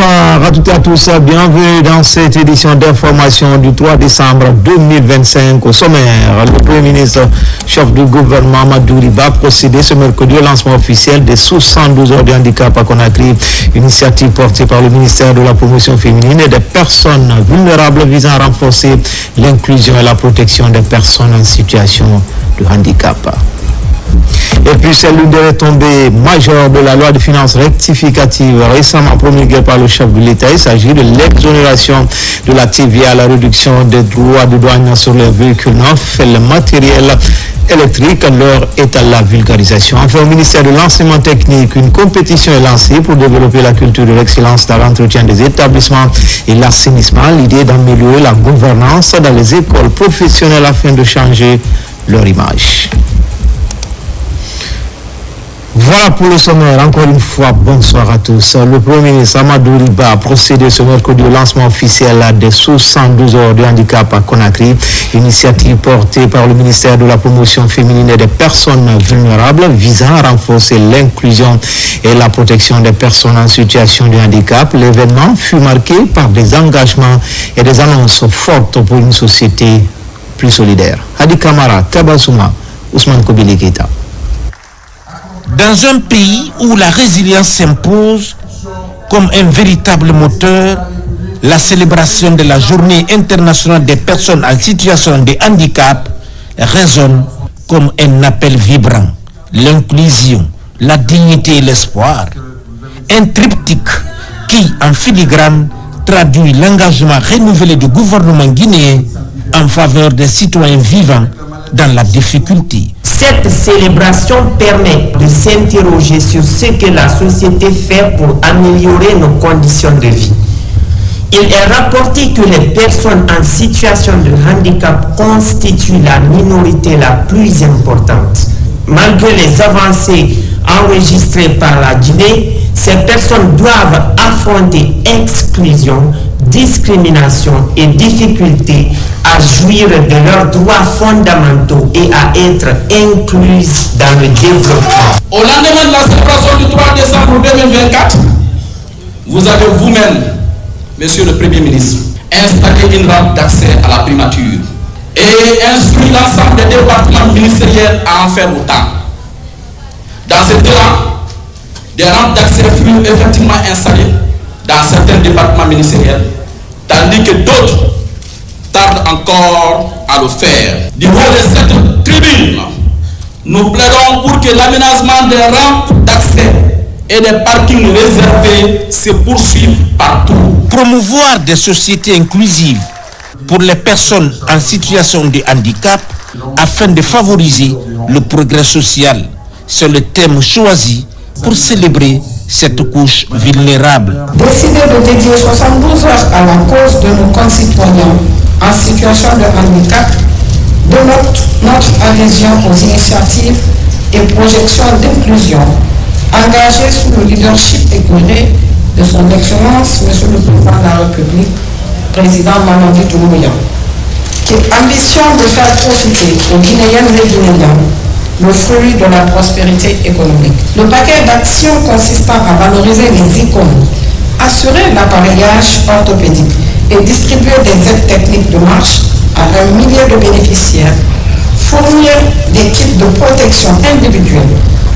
Bonsoir à toutes et à tous, bienvenue dans cette édition d'information du 3 décembre 2025. Au sommaire, le Premier ministre, chef du gouvernement Amadou Riba, a procédé ce mercredi au lancement officiel des 72 heures de handicap à Conakry, initiative portée par le ministère de la promotion féminine et des personnes vulnérables visant à renforcer l'inclusion et la protection des personnes en situation de handicap. Et puis c'est l'une des retombées majeures de la loi de finances rectificative récemment promulguée par le chef de l'État. Il s'agit de l'exonération de la TVA, la réduction des droits de douane sur les véhicules neufs et le matériel électrique. L'heure est à la vulgarisation. Enfin, au ministère de l'enseignement technique, une compétition est lancée pour développer la culture de l'excellence dans l'entretien des établissements et l'assainissement. L'idée d'améliorer la gouvernance dans les écoles professionnelles afin de changer leur image. Voilà pour le sommaire. Encore une fois, bonsoir à tous. Le Premier ministre Amadou Riba a procédé ce mercredi au lancement officiel des 72 heures de handicap à Conakry, initiative portée par le ministère de la promotion féminine et des personnes vulnérables visant à renforcer l'inclusion et la protection des personnes en situation de handicap. L'événement fut marqué par des engagements et des annonces fortes pour une société plus solidaire. Hadi Kamara, Tabasouma, Ousmane Kobili Keita. Dans un pays où la résilience s'impose comme un véritable moteur, la célébration de la Journée internationale des personnes en situation de handicap résonne comme un appel vibrant. L'inclusion, la dignité et l'espoir. Un triptyque qui, en filigrane, traduit l'engagement renouvelé du gouvernement guinéen en faveur des citoyens vivants dans la difficulté. Cette célébration permet de s'interroger sur ce que la société fait pour améliorer nos conditions de vie. Il est rapporté que les personnes en situation de handicap constituent la minorité la plus importante. Malgré les avancées enregistrées par la Guinée, ces personnes doivent affronter exclusion, discrimination et difficultés à jouir de leurs droits fondamentaux et à être incluses dans le développement. Au lendemain de la célébration du 3 décembre 2024, vous avez vous-même, Monsieur le Premier ministre, installé une rampe d'accès à la primature et instruit l'ensemble des départements ministériels à en faire autant. Dans ce temps, des rampes d'accès furent effectivement installées dans certains départements ministériels, tandis que d'autres tardent encore à le faire. Du haut de cette tribune, nous plaidons pour que l'aménagement des rampes d'accès et des parkings réservés se poursuivent partout. Promouvoir des sociétés inclusives pour les personnes en situation de handicap afin de favoriser le progrès social. C'est le thème choisi pour célébrer cette couche vulnérable. Décider de dédier 72 heures à la cause de nos concitoyens en situation de handicap démontre notre adhésion aux initiatives et projections d'inclusion engagées sous le leadership éclairé de son Excellence, Monsieur le Président de la République, Président Mamadi Doumbouya, qui ambitionne de faire profiter aux Guinéennes et Guinéens le fruit de la prospérité économique. Le paquet d'actions consistant à valoriser les icônes, assurer l'appareillage orthopédique et distribuer des aides techniques de marche à 1 millier de bénéficiaires, fournir des kits de protection individuelle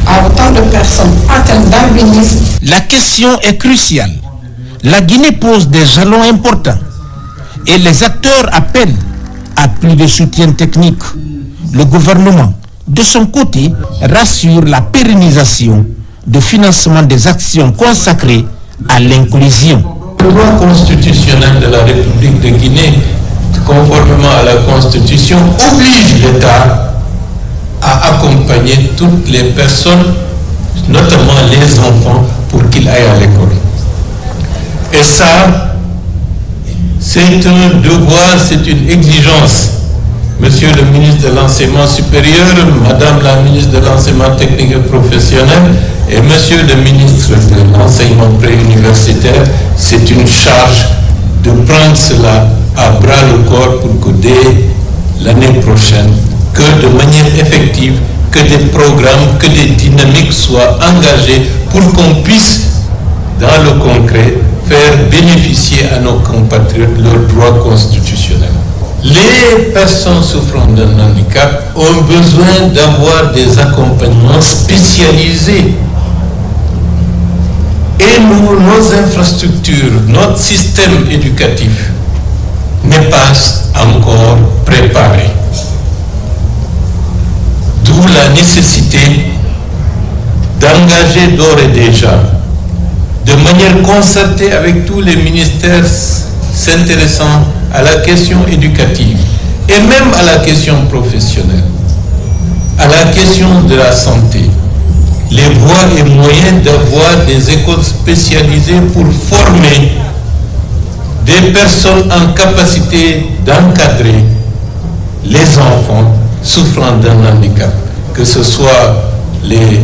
à autant de personnes atteintes d'albinisme. La question est cruciale. La Guinée pose des jalons importants et les acteurs appellent à plus de soutien technique. Le gouvernement, de son côté, rassure la pérennisation de financement des actions consacrées à l'inclusion. La loi constitutionnelle de la République de Guinée, conformément à la Constitution, oblige l'État à accompagner toutes les personnes, notamment les enfants, pour qu'ils aillent à l'école. Et ça, c'est un devoir, c'est une exigence. Monsieur le ministre de l'Enseignement supérieur, Madame la ministre de l'Enseignement technique et professionnel et Monsieur le ministre de l'Enseignement préuniversitaire, c'est une charge de prendre cela à bras le corps pour que dès l'année prochaine, que de manière effective, que des programmes, que des dynamiques soient engagées pour qu'on puisse, dans le concret, faire bénéficier à nos compatriotes leurs droits constitutionnels. Les personnes souffrant d'un handicap ont besoin d'avoir des accompagnements spécialisés. Et nos infrastructures, notre système éducatif n'est pas encore préparé. D'où la nécessité d'engager d'ores et déjà, de manière concertée avec tous les ministères s'intéressant à la question éducative et même à la question professionnelle, à la question de la santé, les voies et moyens d'avoir des écoles spécialisées pour former des personnes en capacité d'encadrer les enfants souffrant d'un handicap, que ce soit les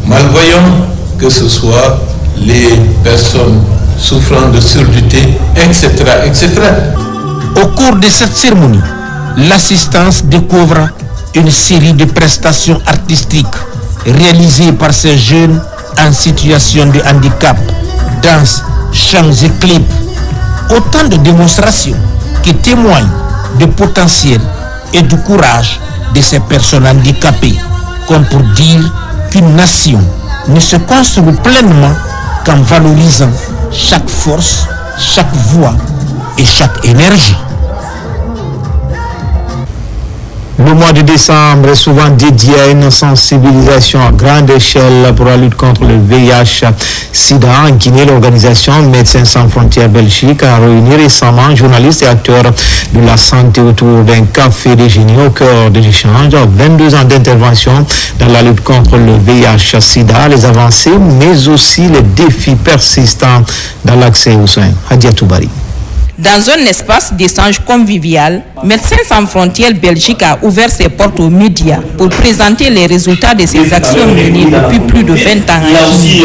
malvoyants, que ce soit les personnes souffrant de surdité, etc., etc. Au cours de cette cérémonie, l'assistance découvre une série de prestations artistiques réalisées par ces jeunes en situation de handicap, danse, chants et clips. Autant de démonstrations qui témoignent du potentiel et du courage de ces personnes handicapées, comme pour dire qu'une nation ne se construit pleinement qu'en valorisant chaque force, chaque voix et chaque énergie. Le mois de décembre est souvent dédié à une sensibilisation à grande échelle pour la lutte contre le VIH-Sida. En Guinée, l'organisation Médecins sans frontières Belgique a réuni récemment journalistes et acteurs de la santé autour d'un café déjeuner au cœur des échanges. 22 ans d'intervention dans la lutte contre le VIH-Sida, les avancées, mais aussi les défis persistants dans l'accès aux soins. Hadia Toubari. Dans un espace d'échange convivial, Médecins sans frontières Belgique a ouvert ses portes aux médias pour présenter les résultats de ses actions menées depuis plus de 20 ans en Guinée.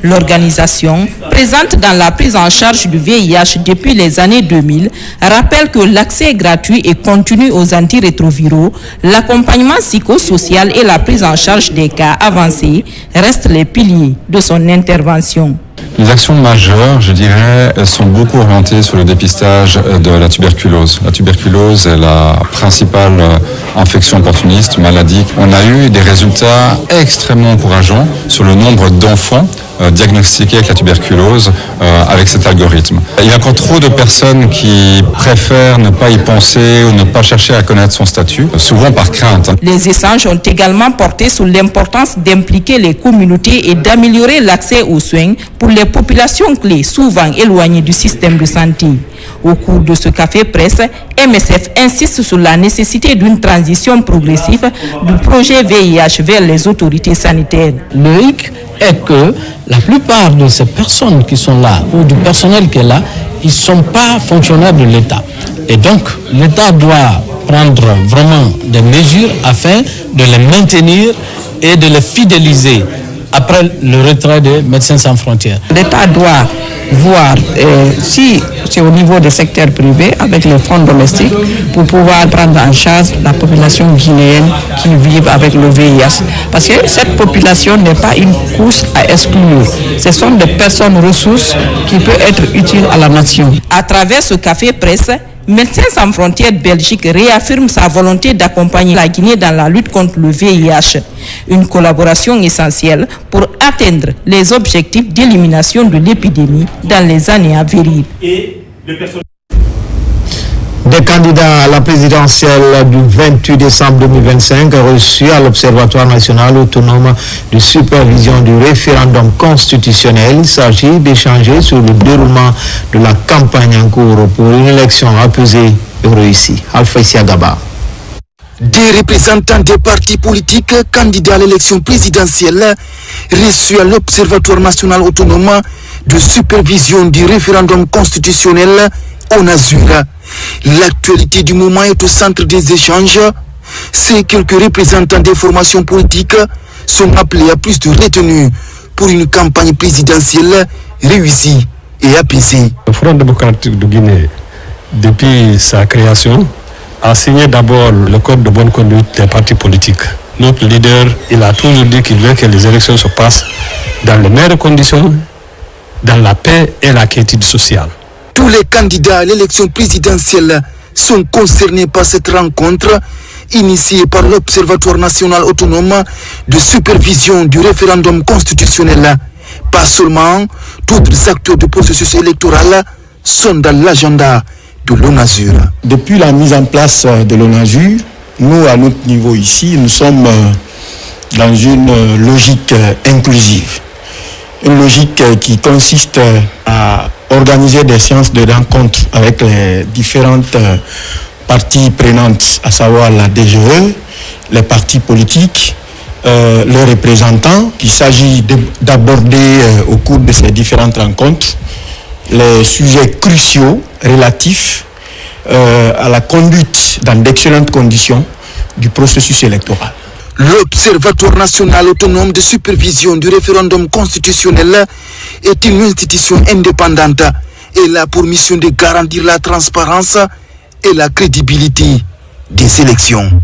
L'organisation, présente dans la prise en charge du VIH depuis les années 2000, rappelle que l'accès gratuit et continu aux antirétroviraux, l'accompagnement psychosocial et la prise en charge des cas avancés restent les piliers de son intervention. Les actions majeures, je dirais, sont beaucoup orientées sur le dépistage de la tuberculose. La tuberculose est la principale infection opportuniste, maladie. On a eu des résultats extrêmement encourageants sur le nombre d'enfants diagnostiqués avec la tuberculose avec cet algorithme. Il y a encore trop de personnes qui préfèrent ne pas y penser ou ne pas chercher à connaître son statut, souvent par crainte. Les échanges ont également porté sur l'importance d'impliquer les communautés et d'améliorer l'accès aux soins pour les populations clés souvent éloignées du système de santé. Au cours de ce café presse, MSF insiste sur la nécessité d'une transition progressive du projet VIH vers les autorités sanitaires. Le hic est que la plupart de ces personnes qui sont là, ou du personnel qui est là, ils ne sont pas fonctionnaires de l'État. Et donc, l'État doit prendre vraiment des mesures afin de les maintenir et de les fidéliser après le retrait des Médecins sans frontières. L'État doit voir si c'est au niveau des secteurs privés avec les fonds domestiques pour pouvoir prendre en charge la population guinéenne qui vit avec le VIH. Parce que cette population n'est pas une couche à exclure. Ce sont des personnes ressources qui peuvent être utiles à la nation. À travers ce café presse, Médecins sans frontières Belgique réaffirme sa volonté d'accompagner la Guinée dans la lutte contre le VIH. Une collaboration essentielle pour atteindre les objectifs d'élimination de l'épidémie dans les années à venir. Des candidats à la présidentielle du 28 décembre 2025 reçus à l'Observatoire national autonome de supervision du référendum constitutionnel. Il s'agit d'échanger sur le déroulement de la campagne en cours pour une élection apaisée et réussie. Alpha Isiagaba. Des représentants des partis politiques candidats à l'élection présidentielle reçus à l'Observatoire national autonome de supervision du référendum constitutionnel ONASUR. L'actualité du moment est au centre des échanges. Ces quelques représentants des formations politiques sont appelés à plus de retenue pour une campagne présidentielle réussie et apaisée. Le Front démocratique de Guinée, depuis sa création, a signé d'abord le code de bonne conduite des partis politiques. Notre leader, il a toujours dit qu'il veut que les élections se passent dans les meilleures conditions dans la paix et la quiétude sociale. Tous les candidats à l'élection présidentielle sont concernés par cette rencontre initiée par l'Observatoire national autonome de supervision du référendum constitutionnel. Pas seulement, tous les acteurs du processus électoral sont dans l'agenda de l'ONASUR. Depuis la mise en place de l'ONASUR, nous, à notre niveau ici, nous sommes dans une logique inclusive. Une logique qui consiste à organiser des séances de rencontres avec les différentes parties prenantes, à savoir la DGE, les partis politiques, leurs représentants, qu'il s'agit d'aborder au cours de ces différentes rencontres les sujets cruciaux relatifs à la conduite dans d'excellentes conditions du processus électoral. L'Observatoire national autonome de supervision du référendum constitutionnel est une institution indépendante et a pour mission de garantir la transparence et la crédibilité des élections.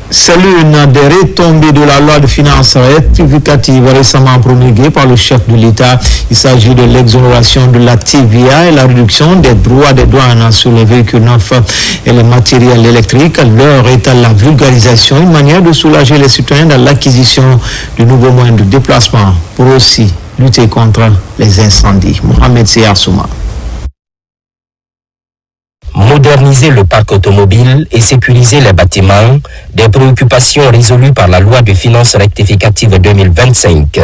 C'est l'une des retombées de la loi de finances rectificative récemment promulguée par le chef de l'État. Il s'agit de l'exonération de la TVA et la réduction des droits de douane sur les véhicules neufs et les matériels électriques. L'heure est à la vulgarisation, une manière de soulager les citoyens dans l'acquisition de nouveaux moyens de déplacement pour aussi lutter contre les incendies. Mohamed Souma. Moderniser le parc automobile et sécuriser les bâtiments, des préoccupations résolues par la loi de finances rectificative 2025.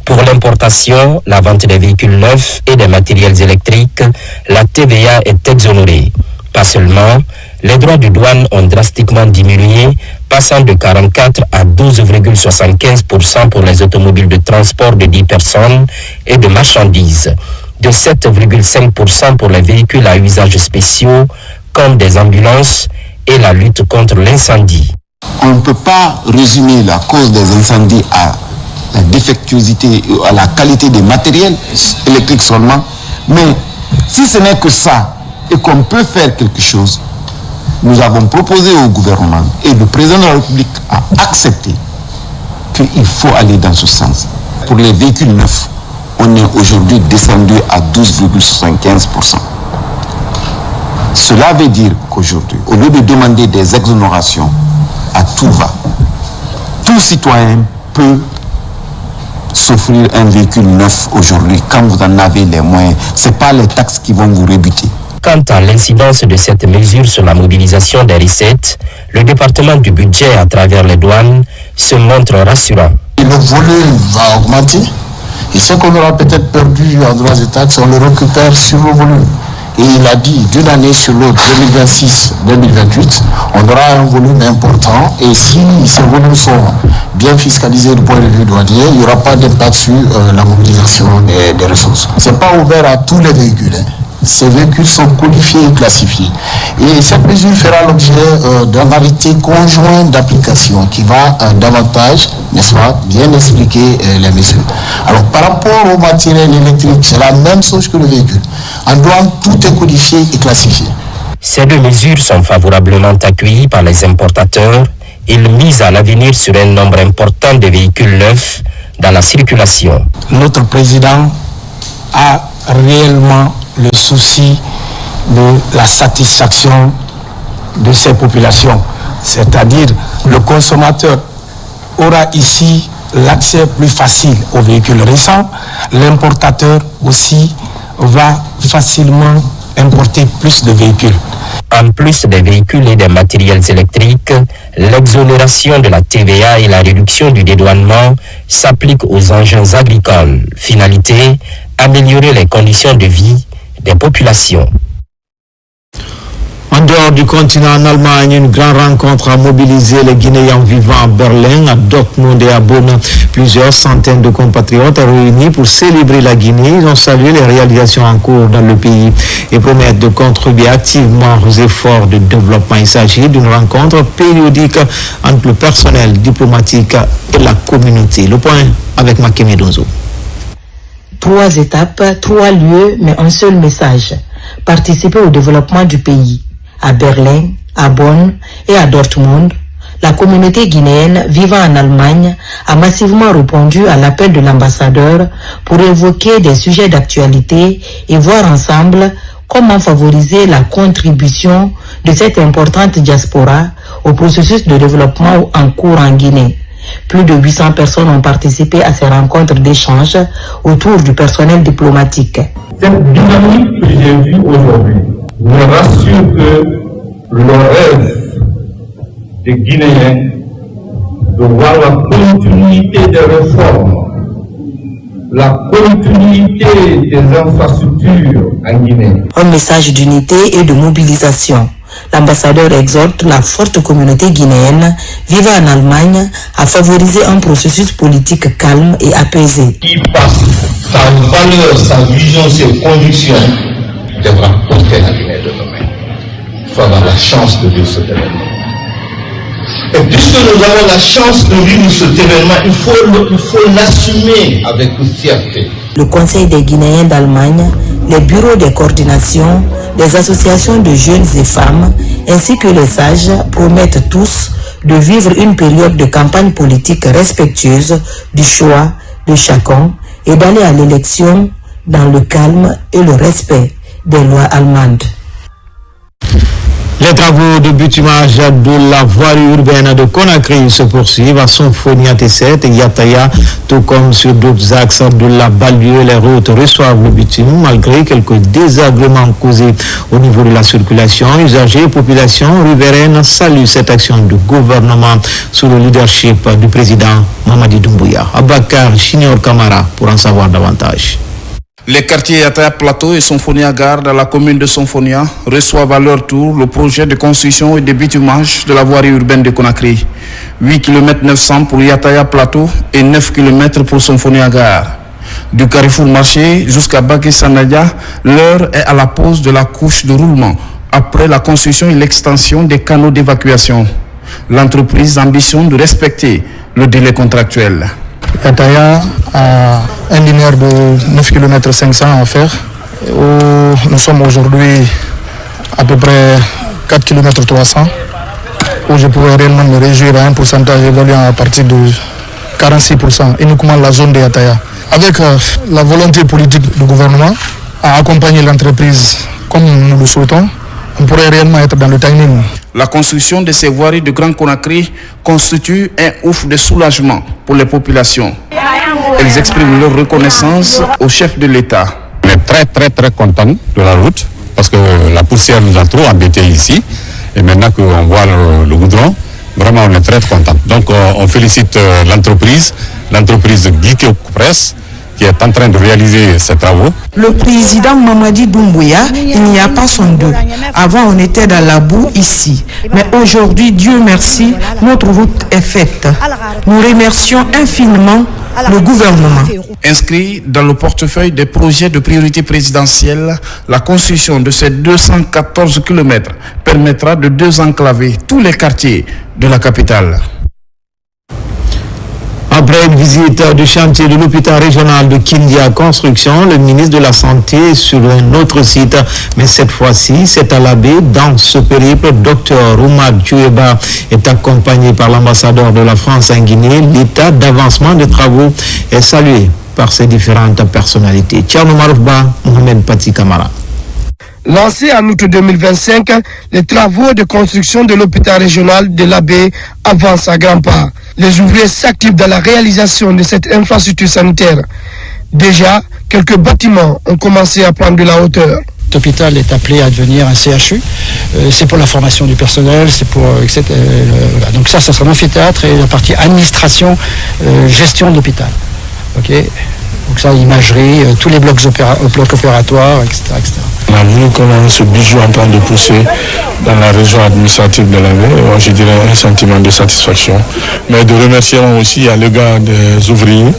Pour l'importation, la vente des véhicules neufs et des matériels électriques, la TVA est exonérée. Pas seulement, les droits de douane ont drastiquement diminué, passant de 44 à 12,75% pour les automobiles de transport de 10 personnes et de marchandises, de 7,5% pour les véhicules à usage spéciaux, comme des ambulances, et la lutte contre l'incendie. On ne peut pas résumer la cause des incendies à la défectuosité, à la qualité des matériels électriques seulement, mais si ce n'est que ça, et qu'on peut faire quelque chose, nous avons proposé au gouvernement, et le président de la République a accepté qu'il faut aller dans ce sens. Pour les véhicules neufs, on est aujourd'hui descendu à 12,75%. Cela veut dire qu'aujourd'hui, au lieu de demander des exonérations à tout va, tout citoyen peut s'offrir un véhicule neuf aujourd'hui quand vous en avez les moyens. Ce n'est pas les taxes qui vont vous rebuter. Quant à l'incidence de cette mesure sur la mobilisation des recettes, le département du budget à travers les douanes se montre rassurant. Le volume va augmenter. Et ce qu'on aura peut-être perdu en droits et taxes, on le récupère sur le volume. Et il a dit, d'une année sur l'autre, 2026-2028, on aura un volume important. Et si ces volumes sont bien fiscalisés du point de vue douanier, il n'y aura pas d'impact sur la mobilisation des ressources. Ce n'est pas ouvert à tous les véhicules. Ces véhicules sont codifiés et classifiés. Et cette mesure fera l'objet d'un arrêté conjoint d'application qui va davantage, n'est-ce pas, bien expliquer les mesures. Alors par rapport au matériel électrique, c'est la même chose que le véhicule. En douane, tout est codifié et classifié. Ces deux mesures sont favorablement accueillies par les importateurs et misent à l'avenir sur un nombre important de véhicules neufs dans la circulation. Notre président a réellement le souci de la satisfaction de ces populations. C'est-à-dire le consommateur aura ici l'accès plus facile aux véhicules récents. L'importateur aussi va facilement importer plus de véhicules. En plus des véhicules et des matériels électriques, l'exonération de la TVA et la réduction du dédouanement s'appliquent aux engins agricoles. Finalité, améliorer les conditions de vie des populations. En dehors du continent, en Allemagne, une grande rencontre a mobilisé les Guinéens vivant à Berlin, à Dortmund et à Bonn. Plusieurs centaines de compatriotes réunis pour célébrer la Guinée. Ils ont salué les réalisations en cours dans le pays et promettent de contribuer activement aux efforts de développement. Il s'agit d'une rencontre périodique entre le personnel diplomatique et la communauté. Le point avec Makeme Donzo. 3 étapes, 3 lieux, mais un seul message. Participer au développement du pays. À Berlin, à Bonn et à Dortmund, la communauté guinéenne vivant en Allemagne a massivement répondu à l'appel de l'ambassadeur pour évoquer des sujets d'actualité et voir ensemble comment favoriser la contribution de cette importante diaspora au processus de développement en cours en Guinée. Plus de 800 personnes ont participé à ces rencontres d'échange autour du personnel diplomatique. Cette dynamique que j'ai vue aujourd'hui me rassure que le rêve des Guinéens de voir la continuité des réformes, la continuité des infrastructures en Guinée. Un message d'unité et de mobilisation. L'ambassadeur exhorte la forte communauté guinéenne vivant en Allemagne à favoriser un processus politique calme et apaisé. Qui passe sa valeur, sa vision, ses convictions, devra porter la Guinée de demain. Il faut avoir la chance de vivre cet événement. Et puisque nous avons la chance de vivre cet événement, il faut l'assumer avec fierté. Le Conseil des Guinéens d'Allemagne, les bureaux de coordination, les associations de jeunes et femmes, ainsi que les sages promettent tous de vivre une période de campagne politique respectueuse du choix de chacun et d'aller à l'élection dans le calme et le respect des lois allemandes. Les travaux de bitumage de la voirie urbaine de Conakry se poursuivent à Sonfonia T7 et Yataya, tout comme sur d'autres axes de la banlieue. Les routes reçoivent le bitume malgré quelques désagréments causés au niveau de la circulation. Usagers et population riveraine saluent cette action du gouvernement sous le leadership du président Mamadi Doumbouya. Abakar Junior Kamara pour en savoir davantage. Les quartiers Yataya Plateau et Sonfonia Gare dans la commune de Sonfonia reçoivent à leur tour le projet de construction et de bitumage de la voirie urbaine de Conakry. 8 km 900 pour Yataya Plateau et 9 km pour Sonfonia Gare. Du Carrefour Marché jusqu'à Baké Sanadia, l'heure est à la pose de la couche de roulement après la construction et l'extension des canaux d'évacuation. L'entreprise ambitionne de respecter le délai contractuel. Yataya a un linéaire de 9 km 500 à faire. Nous sommes aujourd'hui à peu près 4 km 300 où je pourrais réellement me réjouir à un pourcentage évoluant à partir de 46%, uniquement la zone de Yataya. Avec la volonté politique du gouvernement à accompagner l'entreprise comme nous le souhaitons, on pourrait réellement être dans le timing. La construction de ces voiries de Grand Conakry constitue un ouf de soulagement pour les populations. Elles expriment leur reconnaissance au chef de l'État. On est très contents de la route parce que la poussière nous a trop embêtés ici. Et maintenant qu'on voit le goudron, vraiment on est très contents. Donc on félicite l'entreprise Guike Press qui est en train de réaliser ces travaux. Le président Mamadi Doumbouya, il n'y a pas son deux. Avant, on était dans la boue ici. Mais aujourd'hui, Dieu merci, notre route est faite. Nous remercions infiniment le gouvernement. Inscrit dans le portefeuille des projets de priorité présidentielle, la construction de ces 214 km permettra de désenclaver tous les quartiers de la capitale. Après une visite du chantier de l'hôpital régional de Kindia Construction, le ministre de la Santé sur un autre site, mais cette fois-ci, c'est à Labé. Dans ce périple, Dr Oumad Djoueba est accompagné par l'ambassadeur de la France en Guinée. L'état d'avancement des travaux est salué par ces différentes personnalités. Tcherno Maroufba, Mohamed Pati Kamara. Lancé en août 2025, les travaux de construction de l'hôpital régional de l'Abbé avancent à grands pas. Les ouvriers s'activent dans la réalisation de cette infrastructure sanitaire. Déjà, quelques bâtiments ont commencé à prendre de la hauteur. Cet hôpital est appelé à devenir un CHU. C'est pour la formation du personnel, c'est pour etc. Voilà. Donc ça sera l'amphithéâtre et la partie administration, gestion de l'hôpital. Ok. Donc ça, imagerie, tous les blocs opératoires, etc., etc. On a vu comment ce bijou est en train de pousser dans la région administrative de l'Abbé. Je dirais un sentiment de satisfaction. Mais de remerciements aussi à l'égard des ouvriers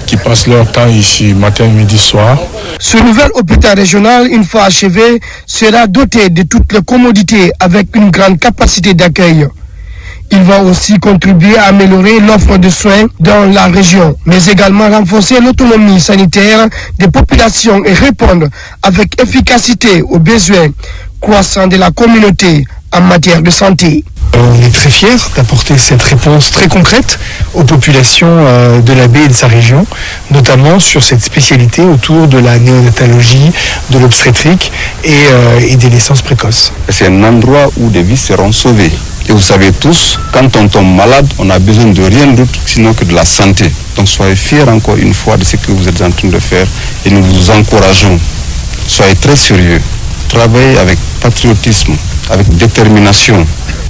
qui passent leur temps ici matin, midi, soir. Ce nouvel hôpital régional, une fois achevé, sera doté de toutes les commodités avec une grande capacité d'accueil. Il va aussi contribuer à améliorer l'offre de soins dans la région, mais également renforcer l'autonomie sanitaire des populations et répondre avec efficacité aux besoins croissants de la communauté en matière de santé. On est très fiers d'apporter cette réponse très concrète aux populations de la baie et de sa région, notamment sur cette spécialité autour de la néonatologie, de l'obstétrique et des naissances précoces. C'est un endroit où des vies seront sauvées. Et vous savez tous, quand on tombe malade, on a besoin de rien d'autre sinon que de la santé. Donc soyez fiers encore une fois de ce que vous êtes en train de faire et nous vous encourageons. Soyez très sérieux, travaillez avec patriotisme, avec détermination.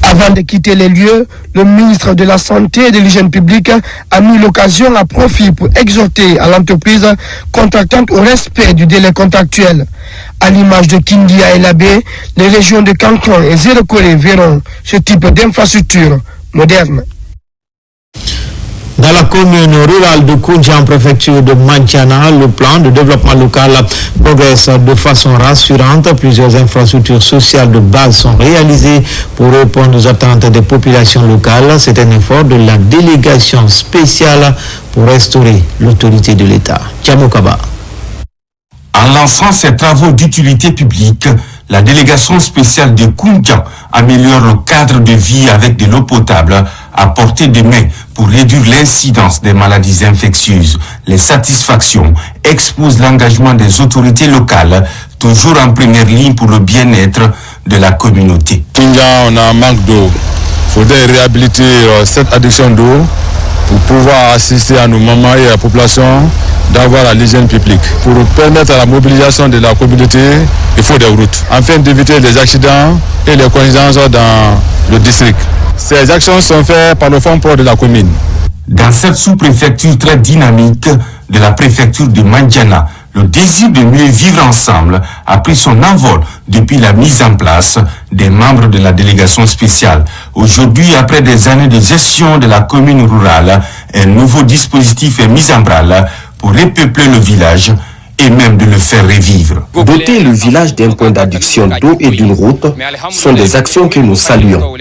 Avant de quitter les lieux, le ministre de la Santé et de l'Hygiène publique a mis l'occasion à profit pour exhorter à l'entreprise contractante au respect du délai contractuel. À l'image de Kindia et Labé, les régions de Canton et Zéro-Corée verront ce type d'infrastructure moderne. Dans la commune rurale de Koundja, en préfecture de Mantiana, le plan de développement local progresse de façon rassurante. Plusieurs infrastructures sociales de base sont réalisées pour répondre aux attentes des populations locales. C'est un effort de la délégation spéciale pour restaurer l'autorité de l'État. Tchamokaba. En lançant ces travaux d'utilité publique, la délégation spéciale de Koundja améliore le cadre de vie avec de l'eau potable à portée de main pour réduire l'incidence des maladies infectieuses. Les satisfactions exposent l'engagement des autorités locales, toujours en première ligne pour le bien-être de la communauté. Koundja, on a un manque d'eau. Il faudrait réhabiliter cette adduction d'eau pour pouvoir assister à nos mamans et à la population d'avoir l'hygiène publique. Pour permettre à la mobilisation de la communauté, il faut des routes, afin d'éviter les accidents et les coïncidences dans le district. Ces actions sont faites par le fonds propre de la commune. Dans cette sous-préfecture très dynamique de la préfecture de Mandiana, le désir de mieux vivre ensemble a pris son envol depuis la mise en place des membres de la délégation spéciale. Aujourd'hui, après des années de gestion de la commune rurale, un nouveau dispositif est mis en branle pour repeupler le village et même de le faire revivre. Doter le village d'un point d'adduction d'eau et d'une route sont des actions que nous saluons,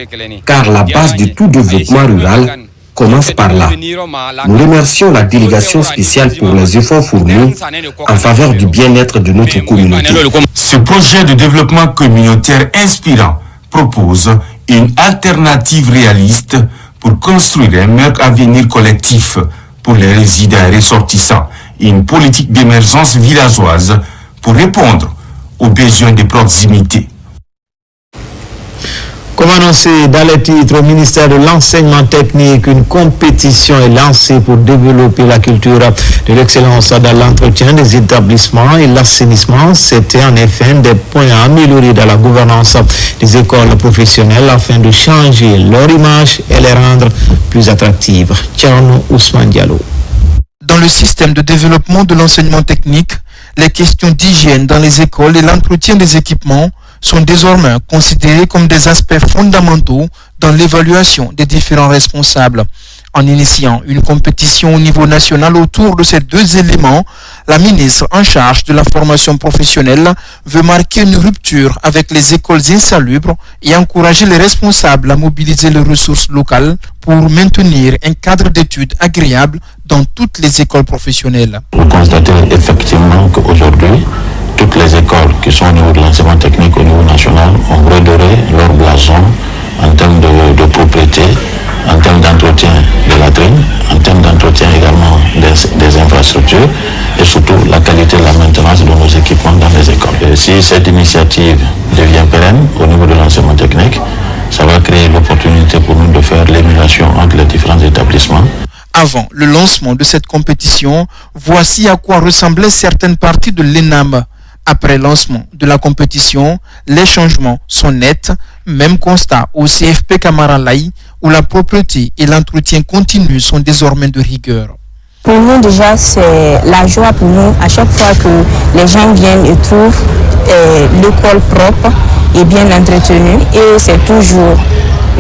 car la base de tout développement rural commence par là. Nous remercions la délégation spéciale pour les efforts fournis en faveur du bien-être de notre communauté. Ce projet de développement communautaire inspirant propose une alternative réaliste pour construire un meilleur avenir collectif pour les résidents et ressortissants, une politique d'émergence villageoise pour répondre aux besoins de proximité. Comme annoncé dans les titres, au ministère de l'Enseignement technique, une compétition est lancée pour développer la culture de l'excellence dans l'entretien des établissements et l'assainissement. C'était en effet un des points à améliorer dans la gouvernance des écoles professionnelles afin de changer leur image et les rendre plus attractives. Tcherno Ousmane Diallo. Dans le système de développement de l'enseignement technique, les questions d'hygiène dans les écoles et l'entretien des équipements sont désormais considérés comme des aspects fondamentaux dans l'évaluation des différents responsables. En initiant une compétition au niveau national autour de ces deux éléments, la ministre en charge de la formation professionnelle veut marquer une rupture avec les écoles insalubres et encourager les responsables à mobiliser les ressources locales pour maintenir un cadre d'études agréable dans toutes les écoles professionnelles. Vous constatez effectivement qu'aujourd'hui, toutes les écoles qui sont au niveau de l'enseignement technique au niveau national ont redoré leur blason en termes de propriété, en termes d'entretien des latrines, en termes d'entretien également des infrastructures et surtout la qualité de la maintenance de nos équipements dans les écoles. Et si cette initiative devient pérenne au niveau de l'enseignement technique, ça va créer l'opportunité pour nous de faire l'émulation entre les différents établissements. Avant le lancement de cette compétition, voici à quoi ressemblaient certaines parties de l'ENAM. Après lancement de la compétition, les changements sont nets. Même constat au CFP Kamaralai, où la propreté et l'entretien continu sont désormais de rigueur. Pour nous déjà, c'est la joie pour nous à chaque fois que les gens viennent et trouvent l'école propre et bien entretenue. Et c'est toujours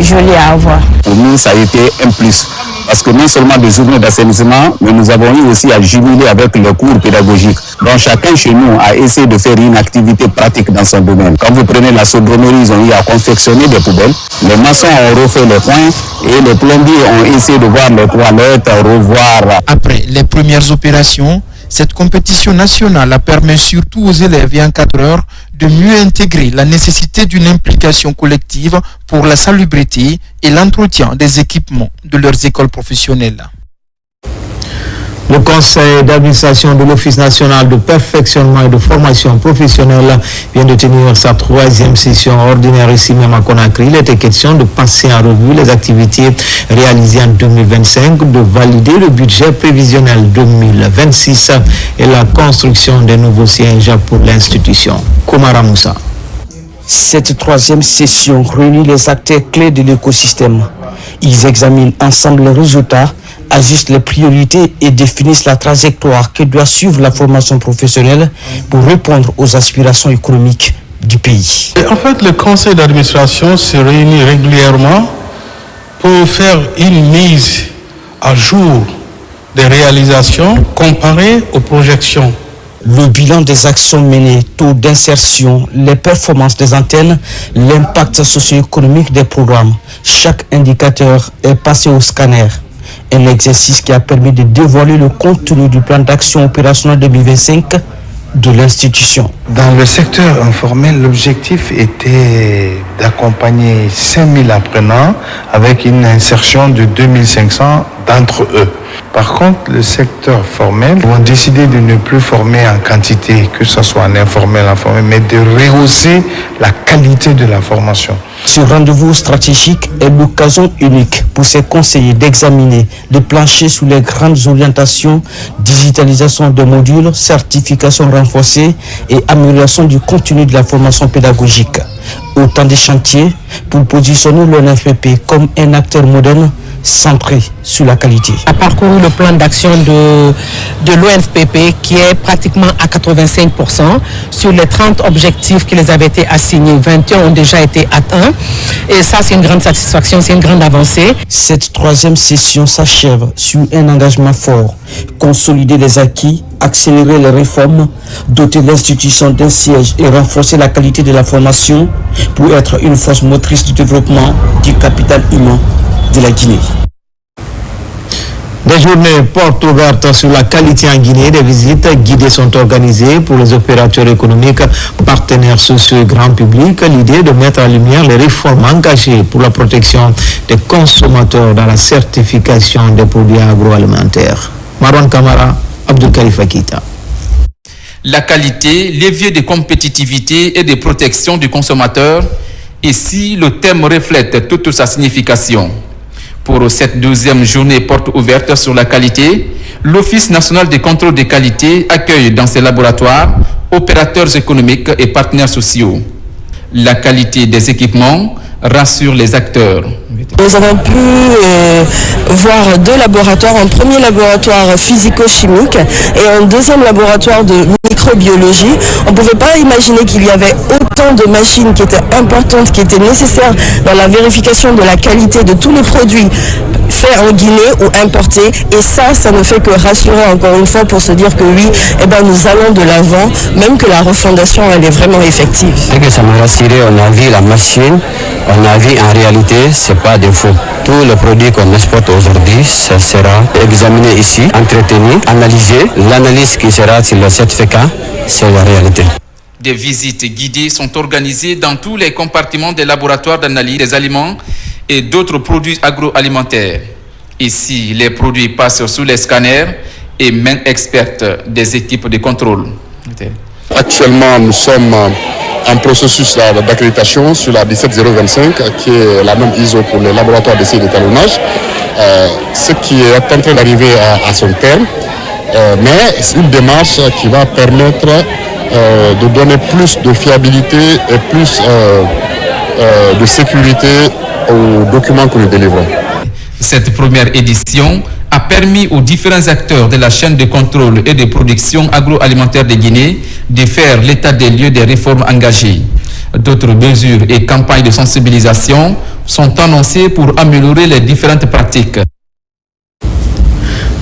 joli à avoir. Pour nous, ça a été un plus. Parce que non seulement des journées d'assainissement, mais nous avons eu aussi à jumeler avec le cours pédagogique. Donc chacun chez nous a essayé de faire une activité pratique dans son domaine. Quand vous prenez la soudrerie, ils ont eu à confectionner des poubelles. Les maçons ont refait les points et les plombiers ont essayé de voir les toilettes, revoir. Après les premières opérations, cette compétition nationale permet surtout aux élèves et encadreurs de mieux intégrer la nécessité d'une implication collective pour la salubrité et l'entretien des équipements de leurs écoles professionnelles. Le conseil d'administration de l'Office national de perfectionnement et de formation professionnelle vient de tenir sa 3e session ordinaire ici même à Conakry. Il était question de passer en revue les activités réalisées en 2025, de valider le budget prévisionnel 2026 et la construction des nouveaux sièges pour l'institution. Koumara Moussa. Cette 3e session réunit les acteurs clés de l'écosystème. Ils examinent ensemble les résultats, ajustent les priorités et définissent la trajectoire que doit suivre la formation professionnelle pour répondre aux aspirations économiques du pays. En fait, le conseil d'administration se réunit régulièrement pour faire une mise à jour des réalisations comparées aux projections. Le bilan des actions menées, taux d'insertion, les performances des antennes, l'impact socio-économique des programmes. Chaque indicateur est passé au scanner. Un exercice qui a permis de dévoiler le contenu du plan d'action opérationnel 2025 de l'institution. Dans le secteur informel, l'objectif était d'accompagner 5000 apprenants avec une insertion de 2500 d'entre eux. Par contre, le secteur formel, on a décidé de ne plus former en quantité, que ce soit en informel, en formel, mais de rehausser la qualité de la formation. Ce rendez-vous stratégique est l'occasion unique pour ces conseillers d'examiner, de plancher sur les grandes orientations, digitalisation des modules, certification renforcée et amélioration du contenu de la formation pédagogique. Autant de chantiers pour positionner l'ONFPP comme un acteur moderne centré sur la qualité. A parcouru le plan d'action de l'ONFPP qui est pratiquement à 85%. Sur les 30 objectifs qui les avaient été assignés, 21 ont déjà été atteints. Et ça, c'est une grande satisfaction, c'est une grande avancée. Cette 3e session s'achève sur un engagement fort. Consolider les acquis, accélérer les réformes, doter l'institution d'un siège et renforcer la qualité de la formation pour être une force motrice du développement du capital humain de la Guinée. Des journées portes ouvertes sur la qualité en Guinée. Des visites guidées sont organisées pour les opérateurs économiques, partenaires sociaux et grand public. L'idée est de mettre en lumière les réformes engagées pour la protection des consommateurs dans la certification des produits agroalimentaires. Marwan Kamara, Abdul Khalifa Keita. La qualité, levier de compétitivité et de protection du consommateur. Ici, le thème reflète toute sa signification. Pour cette 12e journée porte ouverte sur la qualité, l'Office national de contrôle des qualités accueille dans ses laboratoires opérateurs économiques et partenaires sociaux. La qualité des équipements rassure les acteurs. Nous avons pu voir 2 laboratoires, un premier laboratoire physico-chimique et un deuxième laboratoire de microbiologie. On ne pouvait pas imaginer qu'il y avait autant de machines qui étaient importantes, qui étaient nécessaires dans la vérification de la qualité de tous les produits faits en Guinée ou importés. Et ça ne fait que rassurer encore une fois pour se dire que oui, nous allons de l'avant, même que la refondation, elle est vraiment effective. Et que ça m'a rassuré, on a vu la machine, on a vu en réalité, c'est pas des faux. Tous les produits qu'on exporte aujourd'hui, ça sera examiné ici, entretenu, analysé. L'analyse qui sera sur le certificat, c'est la réalité. Des visites guidées sont organisées dans tous les compartiments des laboratoires d'analyse des aliments et d'autres produits agroalimentaires. Ici, les produits passent sous les scanners et mains expertes des équipes de contrôle. Actuellement, nous sommes en processus d'accréditation sur la 17025, qui est la même ISO pour les laboratoires d'essai d'étalonnage, ce qui est en train d'arriver à son terme, mais c'est une démarche qui va permettre de donner plus de fiabilité et plus de sécurité aux documents que nous délivrons. Cette première édition a permis aux différents acteurs de la chaîne de contrôle et de production agroalimentaire de Guinée de faire l'état des lieux des réformes engagées. D'autres mesures et campagnes de sensibilisation sont annoncées pour améliorer les différentes pratiques.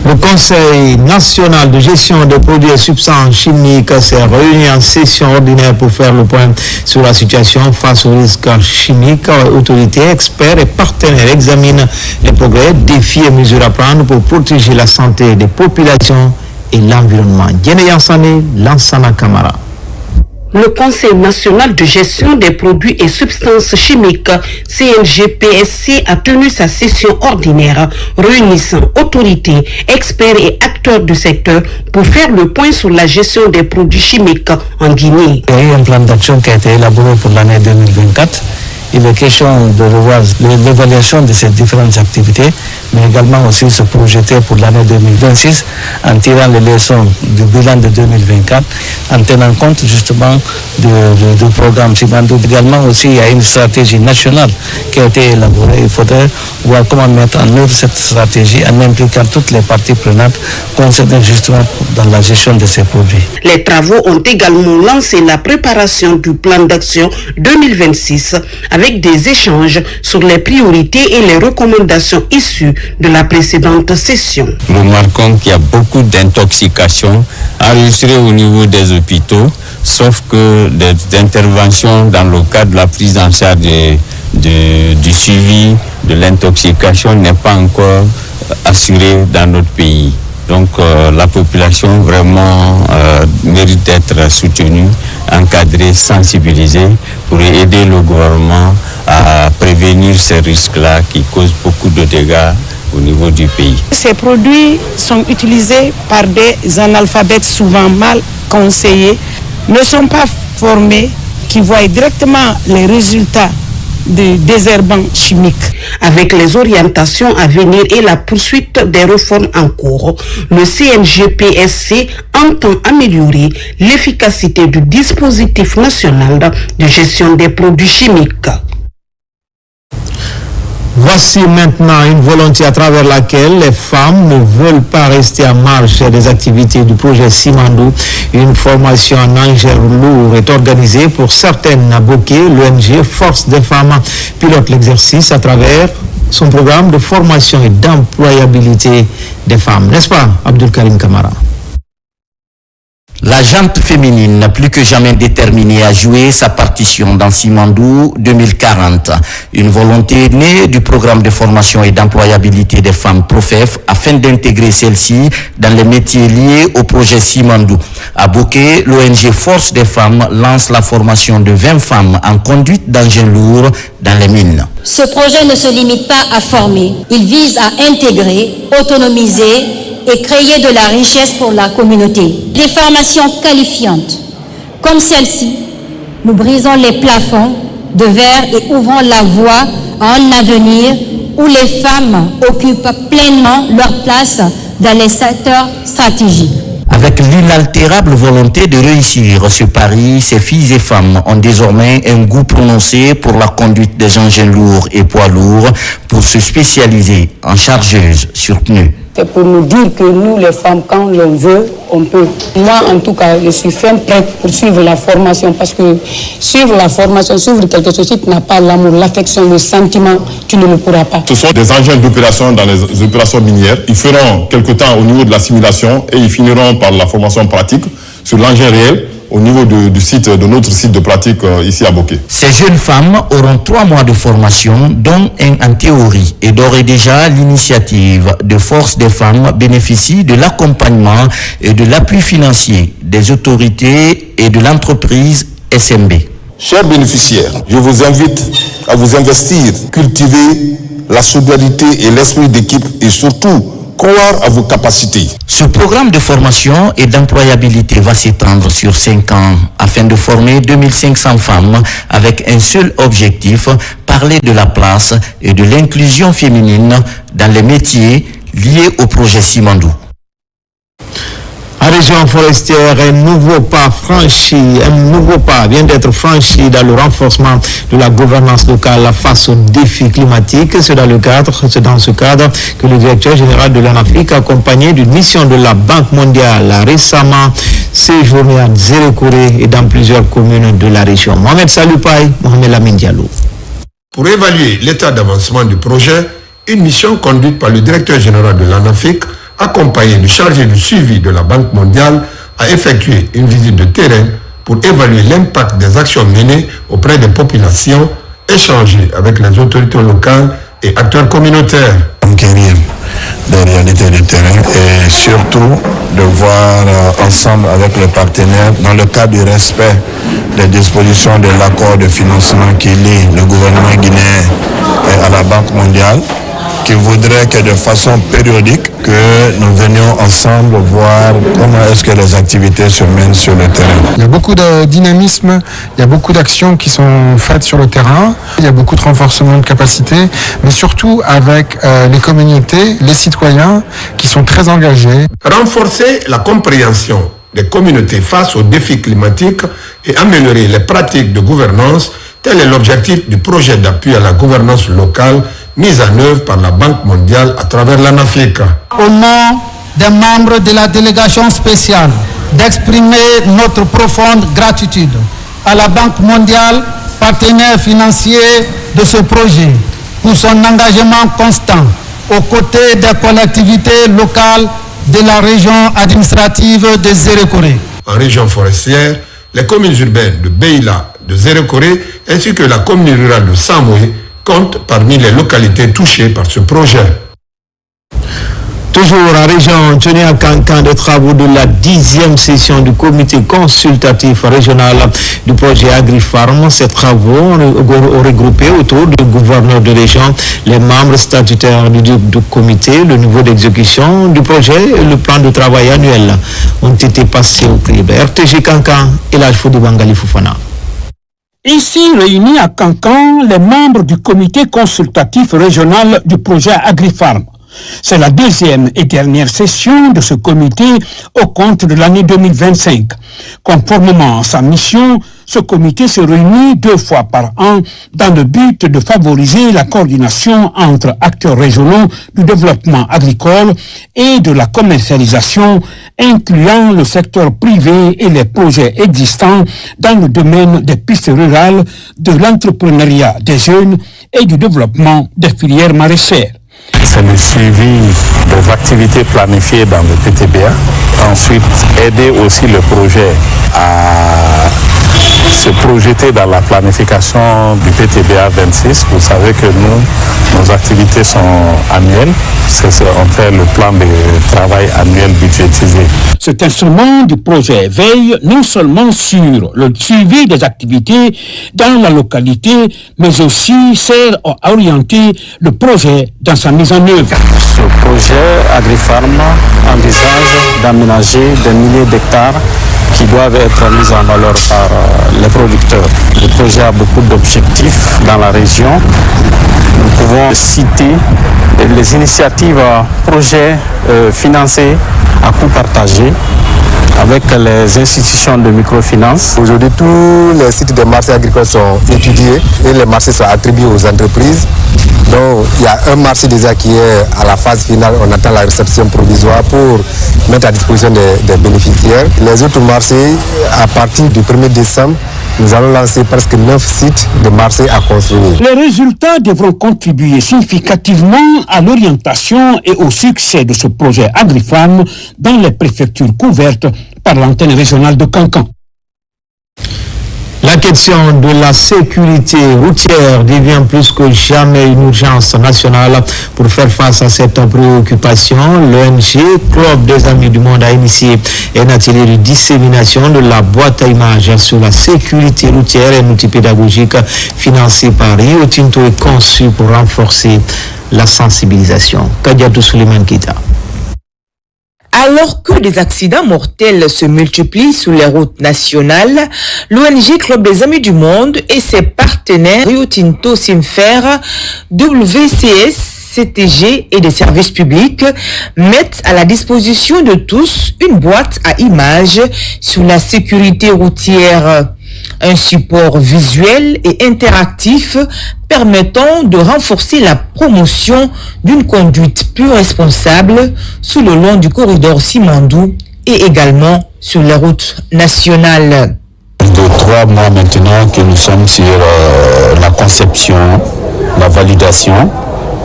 Le Conseil national de gestion des produits et substances chimiques s'est réuni en session ordinaire pour faire le point sur la situation face aux risques chimiques. Autorités, experts et partenaires examinent les progrès, défis et mesures à prendre pour protéger la santé des populations et l'environnement. Diene Yansane, Lansana Kamara. Le Conseil national de gestion des produits et substances chimiques, CNGPSC, a tenu sa session ordinaire réunissant autorités, experts et acteurs du secteur pour faire le point sur la gestion des produits chimiques en Guinée. Il y a eu un plan d'action qui a été élaboré pour l'année 2024. Il est question de revoir l'évaluation de ces différentes activités, mais également aussi se projeter pour l'année 2026 en tirant les leçons du bilan de 2024, en tenant compte justement du programme Simandou. Également aussi, il y a une stratégie nationale qui a été élaborée. Il faudrait voir comment mettre en œuvre cette stratégie en impliquant toutes les parties prenantes concernées justement dans la gestion de ces produits. Les travaux ont également lancé la préparation du plan d'action 2026 avec des échanges sur les priorités et les recommandations issues de la précédente session. Nous remarquons qu'il y a beaucoup d'intoxications enregistrées au niveau des hôpitaux, sauf que des interventions dans le cadre de la prise en charge du suivi de l'intoxication n'est pas encore assurée dans notre pays. Donc la population vraiment mérite d'être soutenue, encadrée, sensibilisée pour aider le gouvernement à prévenir ces risques-là qui causent beaucoup de dégâts au niveau du pays. Ces produits sont utilisés par des analphabètes souvent mal conseillés, ne sont pas formés, qui voient directement les résultats des désherbants chimiques. Avec les orientations à venir et la poursuite des réformes en cours, le CNGPSC entend améliorer l'efficacité du dispositif national de gestion des produits chimiques. Voici maintenant une volonté à travers laquelle les femmes ne veulent pas rester en marge des activités du projet Simandou. Une formation en engins lourds est organisée pour certaines à Boké. L'ONG Force des femmes pilote l'exercice à travers son programme de formation et d'employabilité des femmes. N'est-ce pas, Abdul Karim Kamara? La jante féminine, plus que jamais déterminée à jouer sa partition dans Simandou 2040. Une volonté née du programme de formation et d'employabilité des femmes PROFEF afin d'intégrer celles-ci dans les métiers liés au projet Simandou. À Boké, l'ONG Force des femmes lance la formation de 20 femmes en conduite d'engins lourds dans les mines. Ce projet ne se limite pas à former, il vise à intégrer, autonomiser et créer de la richesse pour la communauté. Des formations qualifiantes, comme celle-ci, nous brisons les plafonds de verre et ouvrons la voie à un avenir où les femmes occupent pleinement leur place dans les secteurs stratégiques. Avec l'inaltérable volonté de réussir ce pari, ces filles et femmes ont désormais un goût prononcé pour la conduite des engins lourds et poids lourds pour se spécialiser en chargeuses sur pneus. C'est pour nous dire que nous, les femmes, quand l'on veut, on peut. Moi, en tout cas, je suis ferme prête pour suivre la formation parce que suivre la formation, suivre quelque chose, si tu n'as pas l'amour, l'affection, le sentiment, tu ne le pourras pas. Ce sont des engins d'opération dans les opérations minières. Ils feront quelque temps au niveau de la simulation et ils finiront par la formation pratique sur l'engin réel au niveau du site, de notre site de pratique ici à Boké. Ces jeunes femmes auront 3 mois de formation, dont un en théorie. Et d'ores et déjà, l'initiative de Force des femmes bénéficie de l'accompagnement et de l'appui financier des autorités et de l'entreprise SMB. Chers bénéficiaires, je vous invite à vous investir, cultiver la solidarité et l'esprit d'équipe et surtout croire à vos capacités. Ce programme de formation et d'employabilité va s'étendre sur 5 ans afin de former 2500 femmes avec un seul objectif, parler de la place et de l'inclusion féminine dans les métiers liés au projet Simandou. En région forestière, un nouveau pas vient d'être franchi dans le renforcement de la gouvernance locale face aux défis climatiques. C'est dans ce cadre que le directeur général de l'ANAFRIC, accompagné d'une mission de la Banque mondiale, a récemment séjourné à Zérekouré et dans plusieurs communes de la région. Mohamed Saloupaï, Mohamed Lamine Diallo. Pour évaluer l'état d'avancement du projet, une mission conduite par le directeur général de l'ANAFRIC, accompagné du chargé du suivi de la Banque mondiale, a effectué une visite de terrain pour évaluer l'impact des actions menées auprès des populations, échanger avec les autorités locales et acteurs communautaires. des réalités du terrain et surtout de voir ensemble avec les partenaires, dans le cadre du respect des dispositions de l'accord de financement qui lie le gouvernement guinéen à la Banque mondiale, qui voudrait que de façon périodique que nous venions ensemble voir comment est-ce que les activités se mènent sur le terrain. Il y a beaucoup de dynamisme, il y a beaucoup d'actions qui sont faites sur le terrain, il y a beaucoup de renforcement de capacités, mais surtout avec les communautés, les citoyens qui sont très engagés. Renforcer la compréhension des communautés face aux défis climatiques et améliorer les pratiques de gouvernance, tel est l'objectif du projet d'appui à la gouvernance locale mise en œuvre par la Banque mondiale à travers l'ANAFIC. Au nom des membres de la délégation spéciale, d'exprimer notre profonde gratitude à la Banque mondiale, partenaire financier de ce projet, pour son engagement constant aux côtés des collectivités locales de la région administrative de Zérékoré. En région forestière, les communes urbaines de Beila, de Zérékoré ainsi que la commune rurale de Samoué comptent parmi les localités touchées par ce projet. Toujours en région, tenue à Cancan, des travaux de la 10e session du comité consultatif régional du projet AgriFarm. Ces travaux ont regroupé autour du gouverneur de région les membres statutaires du comité, le niveau d'exécution du projet et le plan de travail annuel ont été passés au crible. RTG Cancan et l'Alfo de Bangali Fofana. Ici réunis à Cancan, les membres du comité consultatif régional du projet AgriFarm. C'est la deuxième et dernière session de ce comité au compte de l'année 2025. Conformément à sa mission, ce comité se réunit 2 fois par an dans le but de favoriser la coordination entre acteurs régionaux du développement agricole et de la commercialisation, incluant le secteur privé et les projets existants dans le domaine des pistes rurales, de l'entrepreneuriat des jeunes et du développement des filières maraîchères. C'est le suivi des activités planifiées dans le PTBA. Ensuite, aider aussi le projet à se projeter dans la planification du PTBA 26. Vous savez que nos activités sont annuelles. On fait le plan de travail annuel budgétisé. Cet instrument du projet veille non seulement sur le suivi des activités dans la localité, mais aussi sert à orienter le projet dans sa mise en œuvre. Ce projet AgriFarm envisage d'aménager des milliers d'hectares qui doivent être mis en valeur par les producteurs. Le projet a beaucoup d'objectifs dans la région. Nous pouvons citer les initiatives projets financés à coût partagé avec les institutions de microfinance. Aujourd'hui, tous les sites de marchés agricoles sont étudiés et les marchés sont attribués aux entreprises. Donc, il y a un marché déjà qui est à la phase finale. On attend la réception provisoire pour mettre à disposition des bénéficiaires. Les autres marchés, à partir du 1er décembre, nous allons lancer presque 9 sites de marchés à construire. Les résultats devront contribuer significativement à l'orientation et au succès de ce projet AgriFarm dans les préfectures couvertes par l'antenne régionale de Cancan. La question de la sécurité routière devient plus que jamais une urgence nationale. Pour faire face à cette préoccupation, l'ONG Club des Amis du Monde a initié un atelier de dissémination de la boîte à images sur la sécurité routière, un outil pédagogique financé par Rio Tinto et conçu pour renforcer la sensibilisation. Kadiatou Suleiman Kita. Alors que des accidents mortels se multiplient sur les routes nationales, l'ONG Club des Amis du Monde et ses partenaires Rio Tinto, Simfer, WCS, CTG et des services publics mettent à la disposition de tous une boîte à images sur la sécurité routière. Un support visuel et interactif permettant de renforcer la promotion d'une conduite plus responsable tout le long du corridor Simandou et également sur les routes nationales. De 3 mois maintenant que nous sommes sur la conception, la validation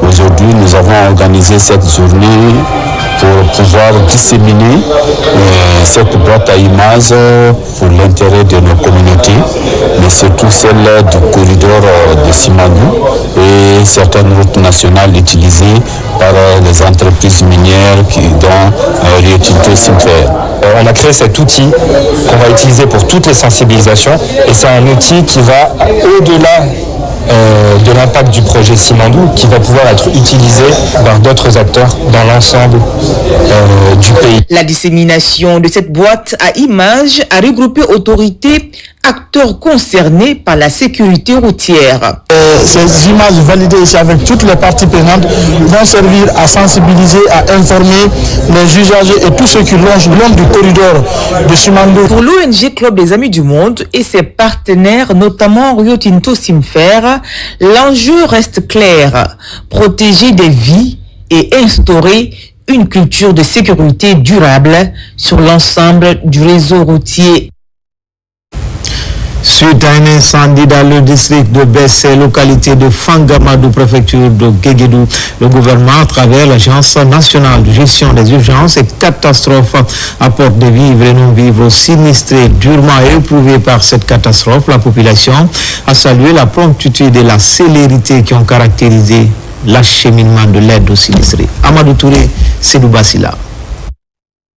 Aujourd'hui, nous avons organisé cette journée pour pouvoir disséminer cette boîte à images pour l'intérêt de nos communautés, mais surtout celle du corridor de Simandou et certaines routes nationales utilisées par les entreprises minières dont Rio Tinto Simfer. On a créé cet outil qu'on va utiliser pour toutes les sensibilisations et c'est un outil qui va au-delà de l'impact du projet Simandou qui va pouvoir être utilisé par d'autres acteurs dans l'ensemble du pays. La dissémination de cette boîte à images a regroupé autorités, acteurs concernés par la sécurité routière. Ces images validées ici avec toutes les parties prenantes vont servir à sensibiliser, à informer les usagers et tous ceux qui longent le long du corridor de Simandou. Pour l'ONG Club des Amis du Monde et ses partenaires, notamment Rio Tinto Simfer, l'enjeu reste clair, protéger des vies et instaurer une culture de sécurité durable sur l'ensemble du réseau routier. Suite à un incendie dans le district de Bessé, localité de Fangamadou, préfecture de Guéguédou, le gouvernement, à travers l'Agence nationale de gestion des urgences et catastrophes, apporte des vivres et non-vivres sinistrés, durement éprouvés par cette catastrophe. La population a salué la promptitude et la célérité qui ont caractérisé l'acheminement de l'aide aux sinistrés. Amadou Touré, Sédou Bassila.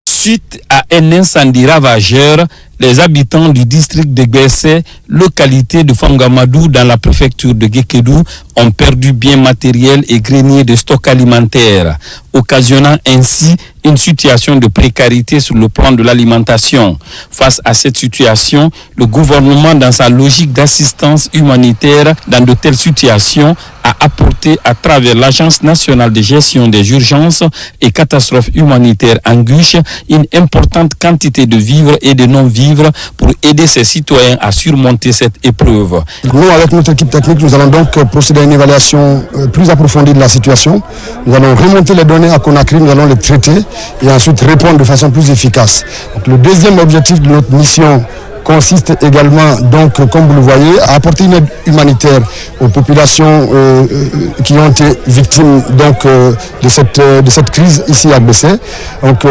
Suite à un incendie ravageur, les habitants du district de Bessé, localité de Fangamadou dans la préfecture de Guékédou, ont perdu biens matériels et greniers de stock alimentaire, occasionnant ainsi une situation de précarité sur le plan de l'alimentation. Face à cette situation, le gouvernement, dans sa logique d'assistance humanitaire dans de telles situations, a apporté à travers l'Agence nationale de gestion des urgences et catastrophes humanitaires ANGUSH une importante quantité de vivres et de non-vivres pour aider ces citoyens à surmonter cette épreuve. Nous, avec notre équipe technique, nous allons donc procéder à une évaluation plus approfondie de la situation. Nous allons remonter les données à Conakry, nous allons les traiter et ensuite répondre de façon plus efficace. Donc, le deuxième objectif de notre mission consiste également, donc, comme vous le voyez, à apporter une aide humanitaire aux populations qui ont été victimes donc, de cette crise ici à Bessé. Donc,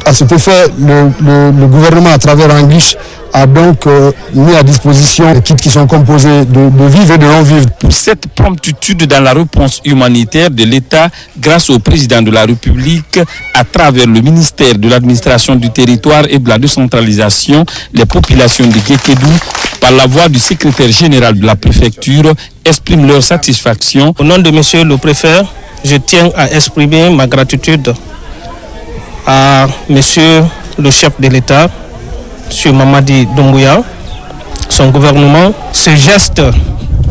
à cet effet, le gouvernement, à travers ANGUSH, a donc mis à disposition des kits qui sont composés de vivres et de non-vivres. Pour cette promptitude dans la réponse humanitaire de l'État, grâce au président de la République, à travers le ministère de l'administration du territoire et de la décentralisation, les populations de Guékédou, par la voix du secrétaire général de la préfecture, expriment leur satisfaction. Au nom de monsieur le préfet, je tiens à exprimer ma gratitude à monsieur le chef de l'État, M. Mamadi Doumbouya, son gouvernement. Ce geste,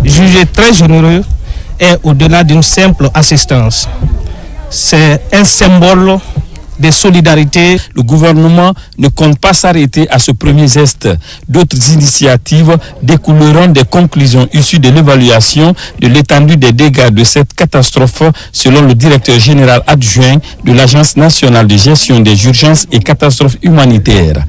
jugé très généreux, est au-delà d'une simple assistance. C'est un symbole de solidarité. Le gouvernement ne compte pas s'arrêter à ce premier geste. D'autres initiatives découleront des conclusions issues de l'évaluation de l'étendue des dégâts de cette catastrophe, selon le directeur général adjoint de l'Agence nationale de gestion des urgences et catastrophes humanitaires.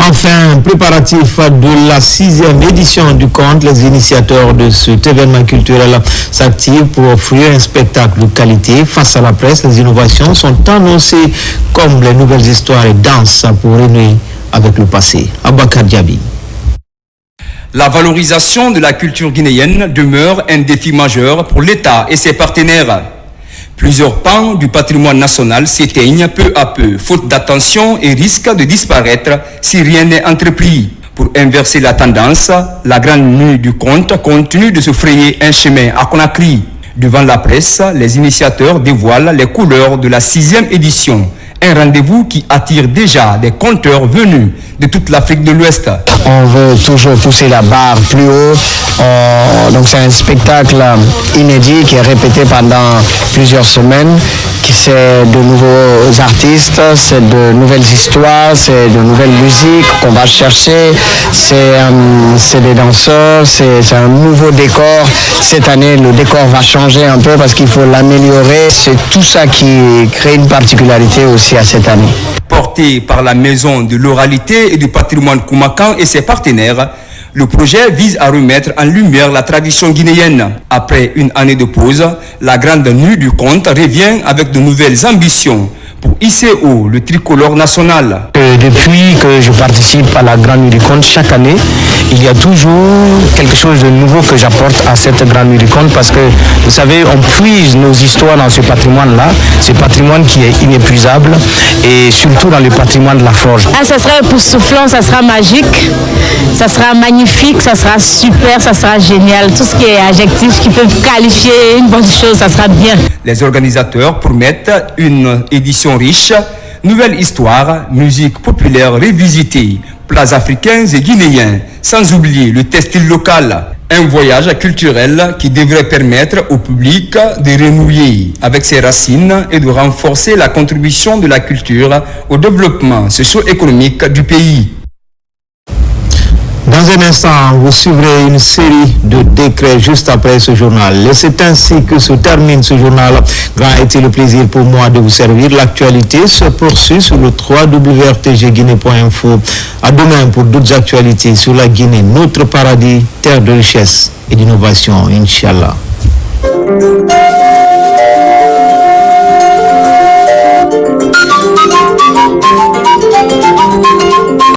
Enfin, préparatif de la 6e édition du conte, les initiateurs de cet événement culturel s'activent pour offrir un spectacle de qualité. Face à la presse, les innovations sont annoncées comme les nouvelles histoires et danses pour renouer avec le passé. Abakar Diaby. La valorisation de la culture guinéenne demeure un défi majeur pour l'État et ses partenaires. Plusieurs pans du patrimoine national s'éteignent peu à peu, faute d'attention et risquent de disparaître si rien n'est entrepris. Pour inverser la tendance, la grande nuit du conte continue de se frayer un chemin à Conakry. Devant la presse, les initiateurs dévoilent les couleurs de la 6e édition. Un rendez-vous qui attire déjà des conteurs venus de toute l'Afrique de l'Ouest. On veut toujours pousser la barre plus haut. Donc c'est un spectacle inédit qui est répété pendant plusieurs semaines. C'est de nouveaux artistes, c'est de nouvelles histoires, c'est de nouvelles musiques qu'on va chercher. C'est des danseurs, c'est un nouveau décor. Cette année, le décor va changer un peu parce qu'il faut l'améliorer. C'est tout ça qui crée une particularité aussi à cette année. Porté par la Maison de l'oralité et du patrimoine Koumakan et ses partenaires, Le projet vise à remettre en lumière la tradition guinéenne. Après une année de pause, la Grande Nuit du Conte revient avec de nouvelles ambitions pour hisser haut le tricolore national. Depuis que je participe à la Grande Nuit du Conte, chaque année, il y a toujours quelque chose de nouveau que j'apporte à cette Grande Nuit du Conte parce que, vous savez, on puise nos histoires dans ce patrimoine-là, ce patrimoine qui est inépuisable et surtout dans le patrimoine de la forge. Ça sera époustouflant, ça sera magique, ça sera magnifique, ça sera super, ça sera génial. Tout ce qui est adjectif qui peut qualifier une bonne chose, ça sera bien. Les organisateurs promettent une édition riche, nouvelles histoires, musique populaire revisitée, plats africains et guinéens, sans oublier le textile local. Un voyage culturel qui devrait permettre au public de renouer avec ses racines et de renforcer la contribution de la culture au développement socio-économique du pays. Dans un instant, vous suivrez une série de décrets juste après ce journal. Et c'est ainsi que se termine ce journal. Grand a été le plaisir pour moi de vous servir. L'actualité se poursuit sur le www.rtgguinée.info. À demain pour d'autres actualités sur la Guinée, notre paradis, terre de richesse et d'innovation, Inch'Allah.